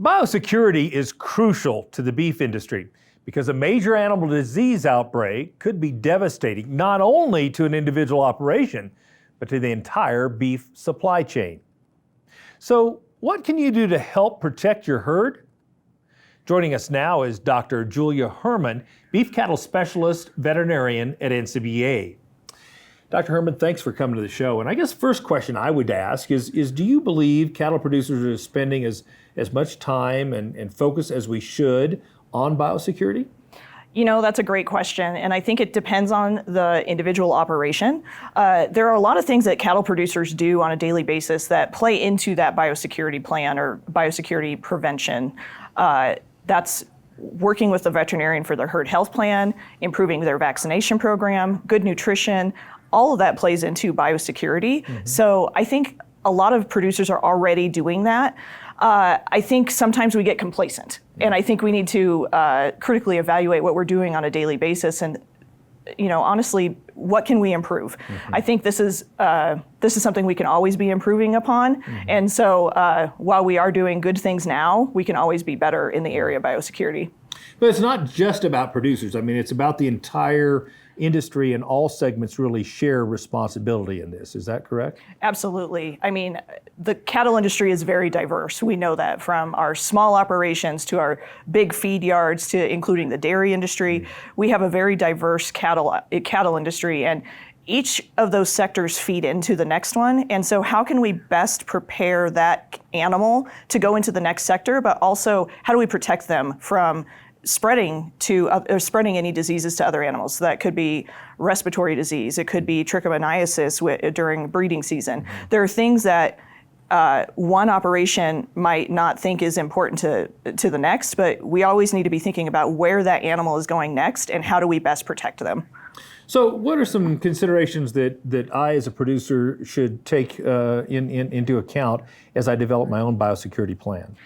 Biosecurity is crucial to the beef industry because a major animal disease outbreak could be devastating not only to an individual operation, but to the entire beef supply chain. So, what can you do to help protect your herd? Joining us now is Dr. Julia Herman, Beef Cattle Specialist Veterinarian at NCBA. Dr. Herman, thanks for coming to the show. And I guess first question I would ask is do you believe cattle producers are spending as much time and focus as we should on biosecurity? You know, that's a great question, and I think it depends on the individual operation. There are a lot of things that cattle producers do on a daily basis that play into that biosecurity plan or biosecurity prevention. That's working with the veterinarian for their herd health plan, improving their vaccination program, good nutrition. All of that plays into biosecurity. Mm-hmm. So I think a lot of producers are already doing that. I think sometimes we get complacent, and I think we need to critically evaluate what we're doing on a daily basis and, you know, honestly, what can we improve? Mm-hmm. I think this is something we can always be improving upon. Mm-hmm. And so while we are doing good things now, we can always be better in the area of biosecurity. But it's not just about producers. I mean, it's about the entire industry, and all segments really share responsibility in this. Is that correct? Absolutely. I mean, the cattle industry is very diverse. We know that, from our small operations to our big feed yards to including the dairy industry. Mm-hmm. We have a very diverse cattle industry, and each of those sectors feed into the next one. And so how can we best prepare that animal to go into the next sector, but also how do we protect them from spreading any diseases to other animals? So that could be respiratory disease, it could be trichomoniasis during breeding season. Mm-hmm. There are things that one operation might not think is important to the next, but we always need to be thinking about where that animal is going next and how do we best protect them. So what are some considerations that I as a producer should take into account as I develop my own biosecurity plan?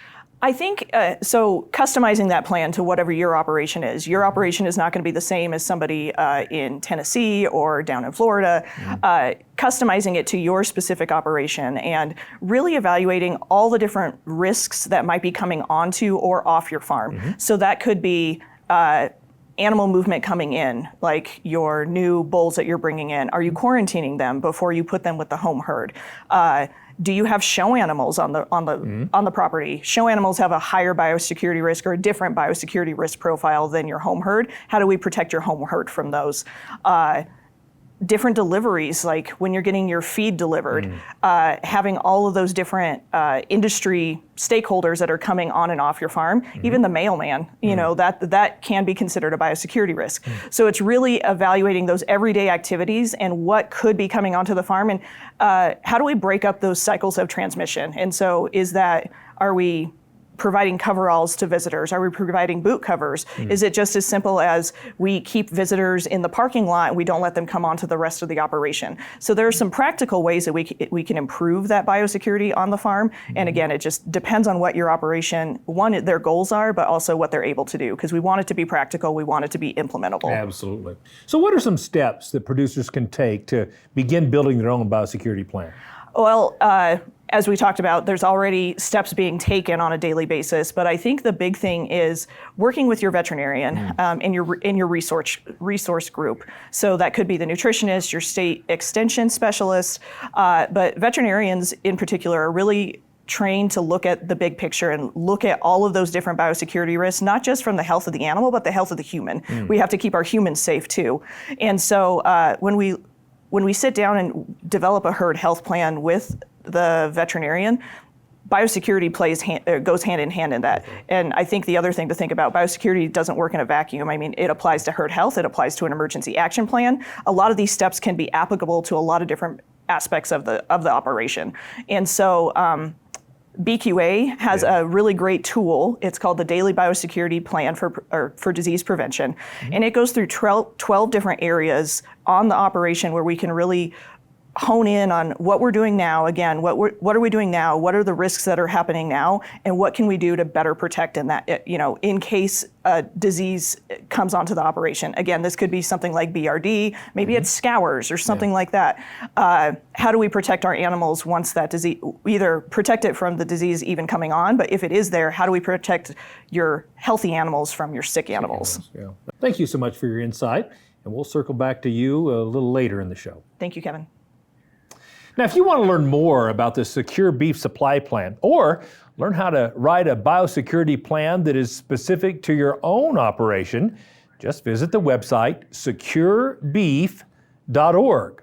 I think, so customizing that plan to whatever your operation is. Your operation is not going to be the same as somebody in Tennessee or down in Florida. Mm-hmm. Customizing it to your specific operation and really evaluating all the different risks that might be coming onto or off your farm. Mm-hmm. So that could be animal movement coming in, like your new bulls that you're bringing in. Are you quarantining them before you put them with the home herd? Do you have show animals on the property? Show animals have a higher biosecurity risk or a different biosecurity risk profile than your home herd. How do we protect your home herd from those? Different deliveries, like when you're getting your feed delivered, having all of those different industry stakeholders that are coming on and off your farm, even the mailman, you know, that can be considered a biosecurity risk. So it's really evaluating those everyday activities and what could be coming onto the farm, and how do we break up those cycles of transmission? And so are we providing coveralls to visitors? Are we providing boot covers? Is it just as simple as we keep visitors in the parking lot and we don't let them come onto the rest of the operation? So there are some practical ways that we can improve that biosecurity on the farm. And again, it just depends on what your operation, one, their goals are, but also what they're able to do, because we want it to be practical, we want it to be implementable. Absolutely. So what are some steps that producers can take to begin building their own biosecurity plan? Well, as we talked about, there's already steps being taken on a daily basis, but I think the big thing is working with your veterinarian in your resource group. So that could be the nutritionist, your state extension specialist, but veterinarians in particular are really trained to look at the big picture and look at all of those different biosecurity risks, not just from the health of the animal, but the health of the human. We have to keep our humans safe too. And so when we sit down and develop a herd health plan with the veterinarian, biosecurity goes hand in hand in that. And I think the other thing to think about, biosecurity doesn't work in a vacuum. I mean, it applies to herd health, it applies to an emergency action plan. A lot of these steps can be applicable to a lot of different aspects of the operation. And so BQA has a really great tool. It's called the Daily Biosecurity Plan for Disease Prevention. And it goes through 12 different areas on the operation where we can really hone in on what we're doing now. Again, what are we doing now? What are the risks that are happening now? And what can we do to better protect in that, in case a disease comes onto the operation? Again, this could be something like BRD, maybe it's scours or something like that. How do we protect our animals once that disease, either protect it from the disease even coming on, but if it is there, how do we protect your healthy animals from your sick animals? Yeah. Thank you so much for your insight, and we'll circle back to you a little later in the show. Thank you, Kevin. Now, if you want to learn more about the Secure Beef Supply Plan or learn how to write a biosecurity plan that is specific to your own operation, just visit the website securebeef.org.